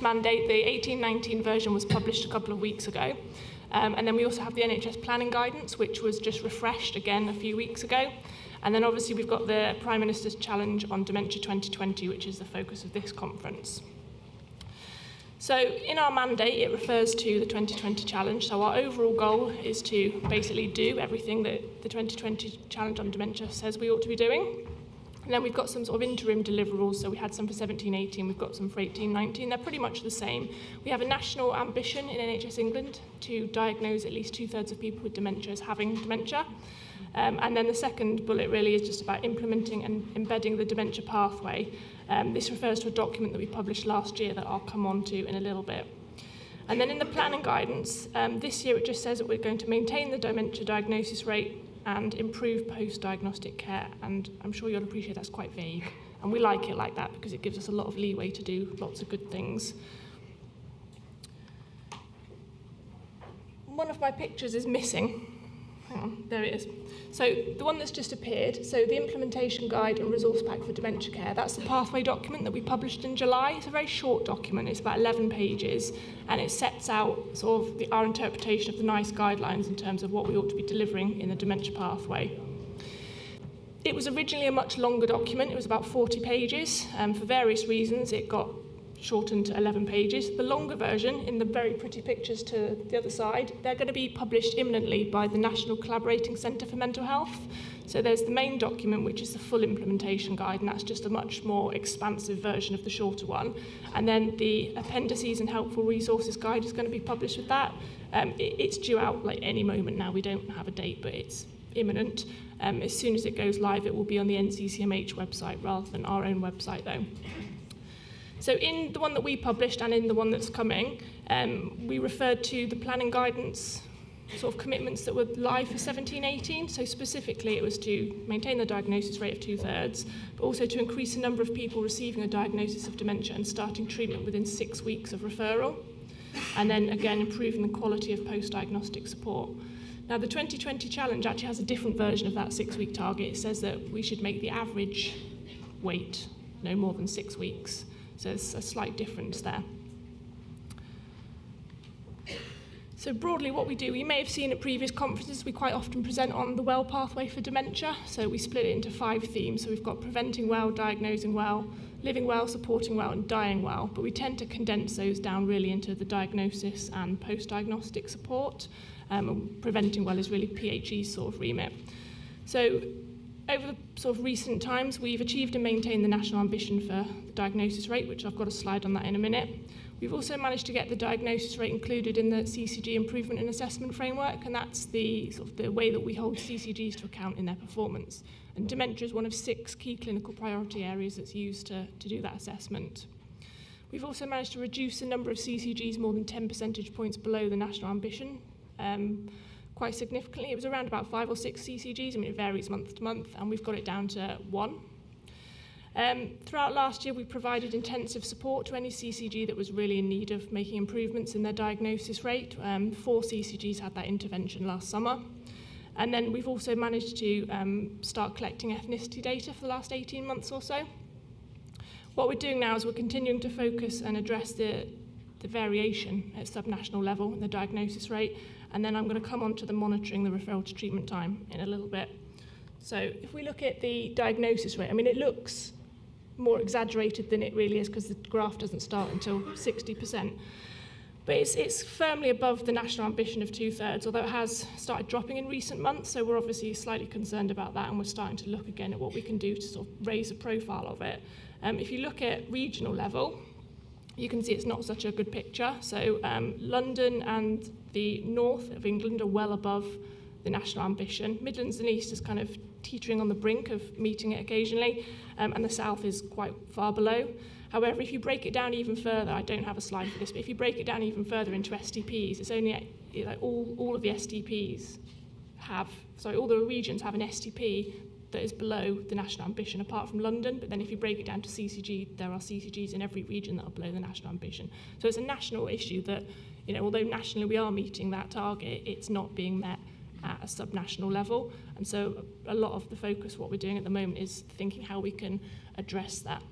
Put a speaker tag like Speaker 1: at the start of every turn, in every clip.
Speaker 1: Mandate, the 1819 version was published a couple of weeks ago. And then we also have the NHS planning guidance, which was just refreshed again a few weeks ago. And then obviously we've got the Prime Minister's Challenge on Dementia 2020, which is the focus of this conference. So in our mandate, it refers to the 2020 challenge. So our overall goal is to basically do everything that the 2020 challenge on dementia says we ought to be doing. And then we've got some sort of interim deliverables. So we had some for 17-18, we've got some for 18-19. They're pretty much the same. We have a national ambition in NHS England to diagnose at least 2/3 of people with dementia as having dementia. And then the second bullet really is just about implementing and embedding the dementia pathway. This refers to a document that we published last year that I'll come on to in a little bit. And then in the planning guidance, this year it just says that we're going to maintain the dementia diagnosis rate and improve post-diagnostic care. And I'm sure you'll appreciate that's quite vague. And we like it like that because it gives us a lot of leeway to do lots of good things. One of my pictures is missing. Hang on, there it is. So the one that's just appeared, so the implementation guide and resource pack for dementia care, that's the pathway document that we published in July. It's a very short document, it's about 11 pages, and it sets out sort of our interpretation of the NICE guidelines in terms of what we ought to be delivering in the dementia pathway. It was originally a much longer document, it was about 40 pages. For various reasons, it got shortened to 11 pages. The longer version, in the very pretty pictures to the other side, they're going to be published imminently by the National Collaborating Centre for Mental Health. So there's the main document, which is the full implementation guide, and that's just a much more expansive version of the shorter one. And then the appendices and helpful resources guide is going to be published with that. It's due out like any moment now. We don't have a date, but it's imminent. As soon as it goes live, it will be on the NCCMH website rather than our own website, though. So in the one that we published and in the one that's coming, we referred to the planning guidance sort of commitments that were live for 17-18. So specifically, it was to maintain the diagnosis rate of 2/3, but also to increase the number of people receiving a diagnosis of dementia and starting treatment within 6 weeks of referral. And then again, improving the quality of post-diagnostic support. Now, the 2020 challenge actually has a different version of that 6-week target. It says that we should make the average wait no more than 6 weeks. So there's a slight difference there. So broadly what we do, you may have seen at previous conferences, we quite often present on the WELL pathway for dementia. So we split it into 5 themes. So we've got preventing well, diagnosing well, living well, supporting well, and dying well. But we tend to condense those down really into the diagnosis and post-diagnostic support. And preventing well is really PHE's sort of remit. So over the sort of recent times, we've achieved and maintained the national ambition for the diagnosis rate, which I've got a slide on that in a minute. We've also managed to get the diagnosis rate included in the CCG improvement and assessment framework, and that's the sort of the way that we hold CCGs to account in their performance. And dementia is one of 6 key clinical priority areas that's used to do that assessment. We've also managed to reduce the number of CCGs more than 10 percentage points below the national ambition. Quite significantly. It was around about 5 or 6 CCGs. I mean, it varies month to month, and we've got it down to 1. Throughout last year, we provided intensive support to any CCG that was really in need of making improvements in their diagnosis rate. 4 CCGs had that intervention last summer. And then we've also managed to start collecting ethnicity data for the last 18 months or so. What we're doing now is we're continuing to focus and address the variation at subnational level in the diagnosis rate. And then I'm going to come on to the monitoring the referral to treatment time in a little bit. So if we look at the diagnosis rate, I mean, it looks more exaggerated than it really is because the graph doesn't start until 60%. But it's firmly above the national ambition of 2/3, although it has started dropping in recent months. So we're obviously slightly concerned about that, and we're starting to look again at what we can do to sort of raise the profile of it. If you look at regional level, you can see it's not such a good picture. So London and the north of England are well above the national ambition. Midlands and East is kind of teetering on the brink of meeting it occasionally, and the south is quite far below. However, if you break it down even further, I don't have a slide for this, but if you break it down even further into STPs, it's only like all of the STPs have, sorry, all the regions have an STP that is below the national ambition, apart from London. But then if you break it down to CCG, there are CCGs in every region that are below the national ambition. So it's a national issue that, you know, although nationally we are meeting that target, it's not being met at a subnational level. And so a lot of the focus, what we're doing at the moment, is thinking how we can address that.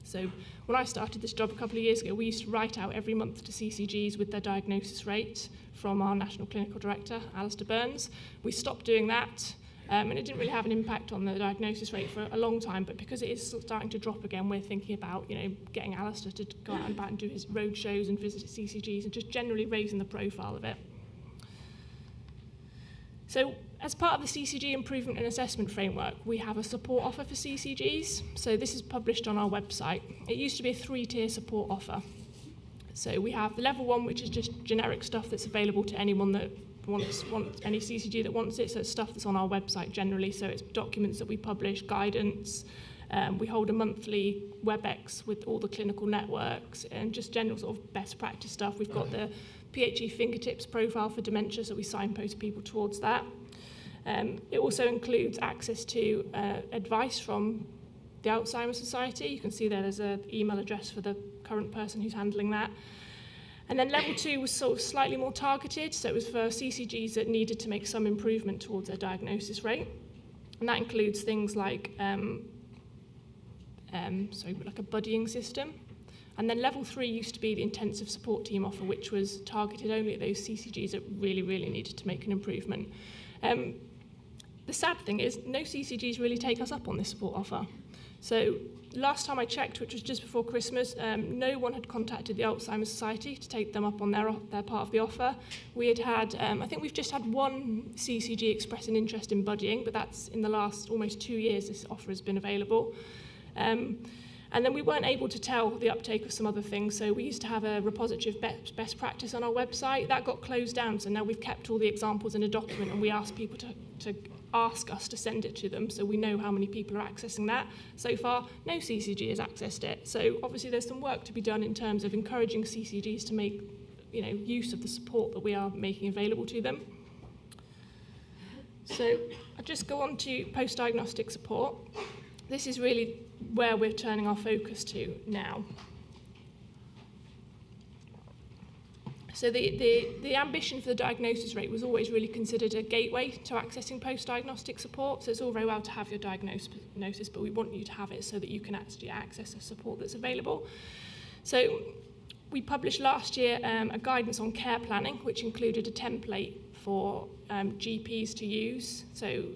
Speaker 1: So when I started this job a couple of years ago, we used to write out every month to CCGs with their diagnosis rate from our National Clinical Director, Alistair Burns. We stopped doing that, and it didn't really have an impact on the diagnosis rate for a long time, but because it is starting to drop again, we're thinking about, getting Alistair to go out and about and do his road shows and visit CCGs and just generally raising the profile of it. So as part of the CCG Improvement and Assessment Framework, we have a support offer for CCGs. So this is published on our website. It used to be a 3-tier support offer. So we have the level 1, which is just generic stuff that's available to anyone that wants any CCG that wants it. So it's stuff that's on our website generally. So it's documents that we publish, guidance. We hold a monthly WebEx with all the clinical networks and just general sort of best practice stuff. We've got the PHE fingertips profile for dementia, so we signpost people towards that. It also includes access to advice from the Alzheimer's Society. You can see there's an email address for the current person who's handling that. And then level 2 was sort of slightly more targeted, so it was for CCGs that needed to make some improvement towards their diagnosis rate. And that includes things like like a buddying system. And then level 3 used to be the intensive support team offer, which was targeted only at those CCGs that really, really needed to make an improvement. The sad thing is, no CCGs really take us up on this support offer. So last time I checked, which was just before Christmas, no one had contacted the Alzheimer's Society to take them up on their part of the offer. We had, I think we've just had one CCG express an interest in buddying, but that's in the last almost 2 years this offer has been available. And then we weren't able to tell the uptake of some other things. So we used to have a repository of best practice on our website. That got closed down, so now we've kept all the examples in a document, and we ask people to ask us to send it to them so we know how many people are accessing that. So far, no CCG has accessed it. So obviously there's some work to be done in terms of encouraging CCGs to make use of the support that we are making available to them. So I'll just go on to post-diagnostic support. This is really where we're turning our focus to now. So the ambition for the diagnosis rate was always really considered a gateway to accessing post-diagnostic support. So it's all very well to have your diagnosis, but we want you to have it so that you can actually access the support that's available. So we published last year a guidance on care planning, which included a template for GPs to use. So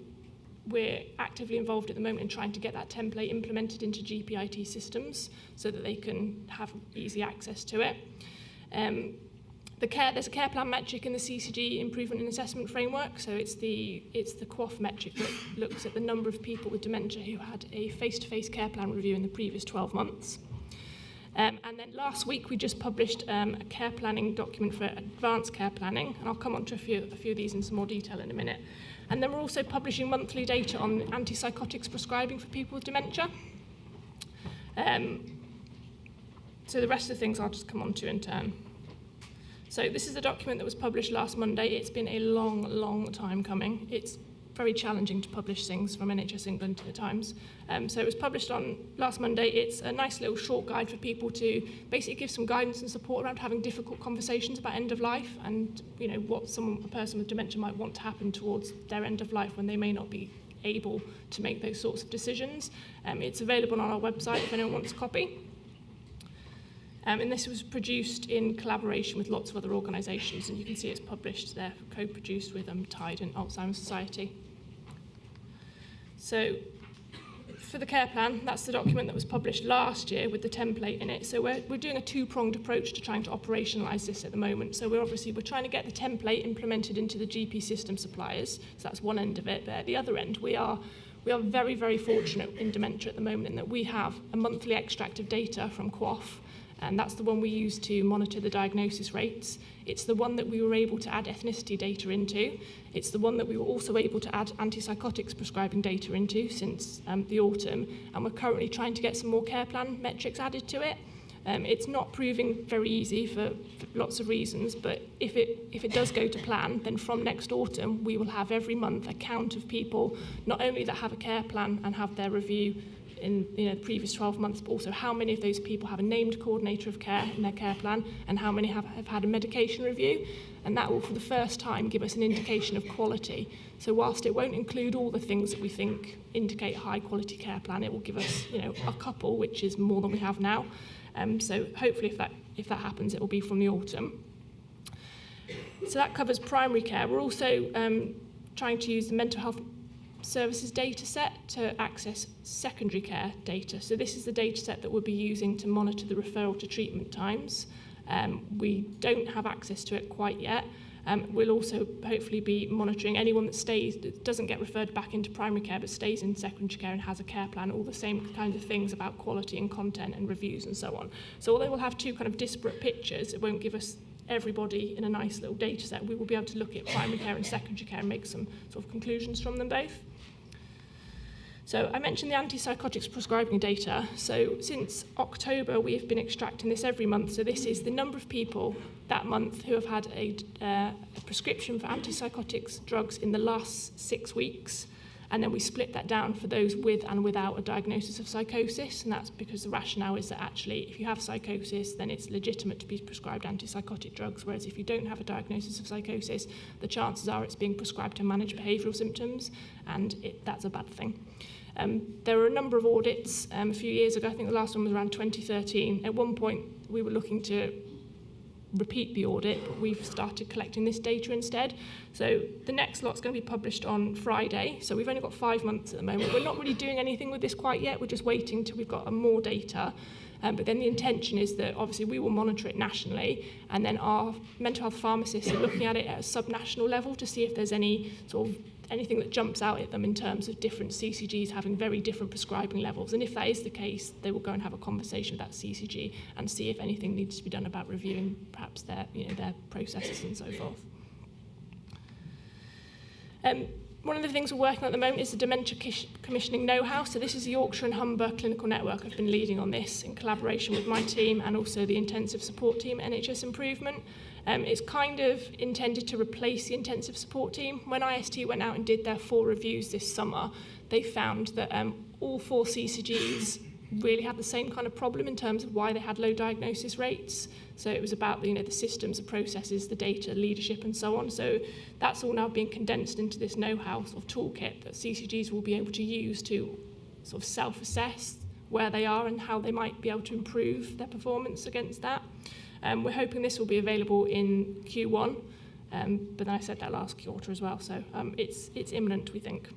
Speaker 1: we're actively involved at the moment in trying to get that template implemented into GP IT systems so that they can have easy access to it. There's a care plan metric in the CCG Improvement and Assessment Framework, so it's the QOF metric that looks at the number of people with dementia who had a face-to-face care plan review in the previous 12 months. And then last week we just published a care planning document for advanced care planning, and I'll come on to a few of these in some more detail in a minute. And then we're also publishing monthly data on antipsychotics prescribing for people with dementia. So the rest of the things I'll just come on to in turn. So this is a document that was published last Monday. It's been a long, long time coming. It's very challenging to publish things from NHS England at times. So it was published on last Monday. It's a nice little short guide for people to basically give some guidance and support around having difficult conversations about end of life and what a person with dementia might want to happen towards their end of life when they may not be able to make those sorts of decisions. It's available on our website if anyone wants a copy. And this was produced in collaboration with lots of other organisations, and you can see it's published there, co-produced with Townend and Alzheimer's Society. So for the care plan, that's the document that was published last year with the template in it. So we're doing a two-pronged approach to trying to operationalise this at the moment. So we're trying to get the template implemented into the GP system suppliers. So that's one end of it. But at the other end, we are very, very fortunate in dementia at the moment in that we have a monthly extract of data from QOF, and that's the one we use to monitor the diagnosis rates. It's the one that we were able to add ethnicity data into. It's the one that we were also able to add antipsychotics prescribing data into since the autumn, and we're currently trying to get some more care plan metrics added to it. It's not proving very easy for lots of reasons, but if it does go to plan, then from next autumn we will have every month a count of people not only that have a care plan and have their review in the previous 12 months, but also how many of those people have a named coordinator of care in their care plan, and how many have had a medication review. And that will, for the first time, give us an indication of quality. So whilst it won't include all the things that we think indicate a high quality care plan, it will give us a couple, which is more than we have now. So hopefully if that happens, it will be from the autumn. So that covers primary care. We're also trying to use the mental health services data set to access secondary care data. So this is the data set that we'll be using to monitor the referral to treatment times. We don't have access to it quite yet. We'll also hopefully be monitoring anyone that doesn't get referred back into primary care but stays in secondary care and has a care plan, all the same kinds of things about quality and content and reviews and so on. So although we'll have two kind of disparate pictures, it won't give us everybody in a nice little data set. We will be able to look at primary care and secondary care and make some sort of conclusions from them both. So I mentioned the antipsychotics prescribing data. So since October, we have been extracting this every month. So this is the number of people that month who have had a prescription for antipsychotics drugs in the last 6 weeks. And then we split that down for those with and without a diagnosis of psychosis. And that's because the rationale is that actually, if you have psychosis, then it's legitimate to be prescribed antipsychotic drugs. Whereas if you don't have a diagnosis of psychosis, the chances are it's being prescribed to manage behavioural symptoms, and that's a bad thing. There were a number of audits a few years ago. I think the last one was around 2013. At one point, we were looking to repeat the audit, but we've started collecting this data instead. So the next lot's going to be published on Friday. So we've only got 5 months at the moment. We're not really doing anything with this quite yet. We're just waiting till we've got more data. But then the intention is that obviously we will monitor it nationally, and then our mental health pharmacists are looking at it at a subnational level to see if there's any sort of anything that jumps out at them in terms of different CCGs having very different prescribing levels. And if that is the case, they will go and have a conversation with that CCG and see if anything needs to be done about reviewing perhaps their processes and so forth. One of the things we're working on at the moment is the Dementia Commissioning Know-How. So this is the Yorkshire and Humber Clinical Network. I've been leading on this in collaboration with my team and also the intensive support team at NHS Improvement. It's kind of intended to replace the intensive support team. When IST went out and did their 4 reviews this summer, they found that all 4 CCGs really had the same kind of problem in terms of why they had low diagnosis rates. So it was about the systems, the processes, the data, leadership, and so on. So that's all now being condensed into this know-how sort of toolkit that CCGs will be able to use to sort of self-assess where they are and how they might be able to improve their performance against that. We're hoping this will be available in Q1, but then I said that last quarter as well, so it's imminent, we think.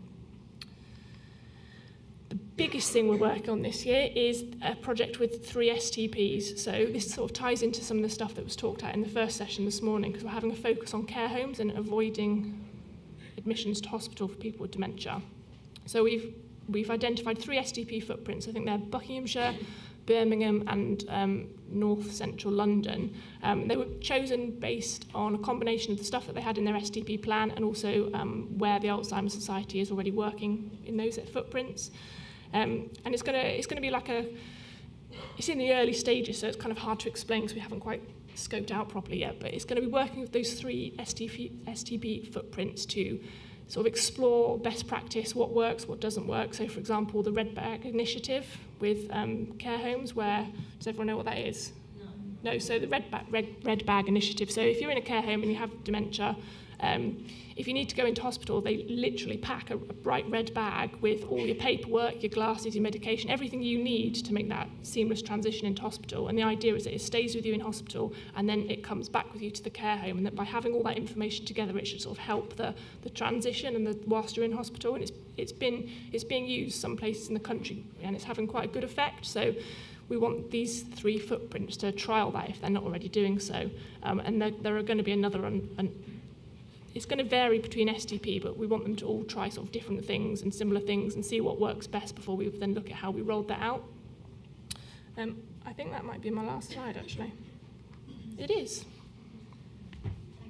Speaker 1: The biggest thing we're working on this year is a project with 3 STPs. So this sort of ties into some of the stuff that was talked about in the first session this morning, because we're having a focus on care homes and avoiding admissions to hospital for people with dementia. So we've identified 3 STP footprints. I think they're Buckinghamshire, Birmingham and North Central London. They were chosen based on a combination of the stuff that they had in their STP plan and also where the Alzheimer's Society is already working in those footprints. And it's going to be like it's in the early stages, so it's kind of hard to explain because we haven't quite scoped out properly yet, but it's going to be working with those 3 STP footprints to sort of explore best practice, what works, what doesn't work. So, for example, the Red Bag Initiative with care homes, where, does everyone know what that is? No, so the Red Bag Initiative. So if you're in a care home and you have dementia, if you need to go into hospital, they literally pack a bright red bag with all your paperwork, your glasses, your medication, everything you need to make that seamless transition into hospital. And the idea is that it stays with you in hospital and then it comes back with you to the care home, and that by having all that information together, it should sort of help the transition and whilst you're in hospital. And it's being used some places in the country and it's having quite a good effect. So we want these 3 footprints to trial that if they're not already doing so. And there are going to be another it's going to vary between STP, but we want them to all try sort of different things and similar things and see what works best before we then look at how we rolled that out. I think that might be my last slide, actually. It is.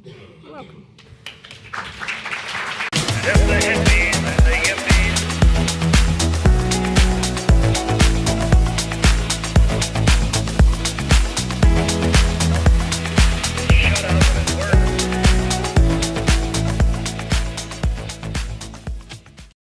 Speaker 1: You're welcome.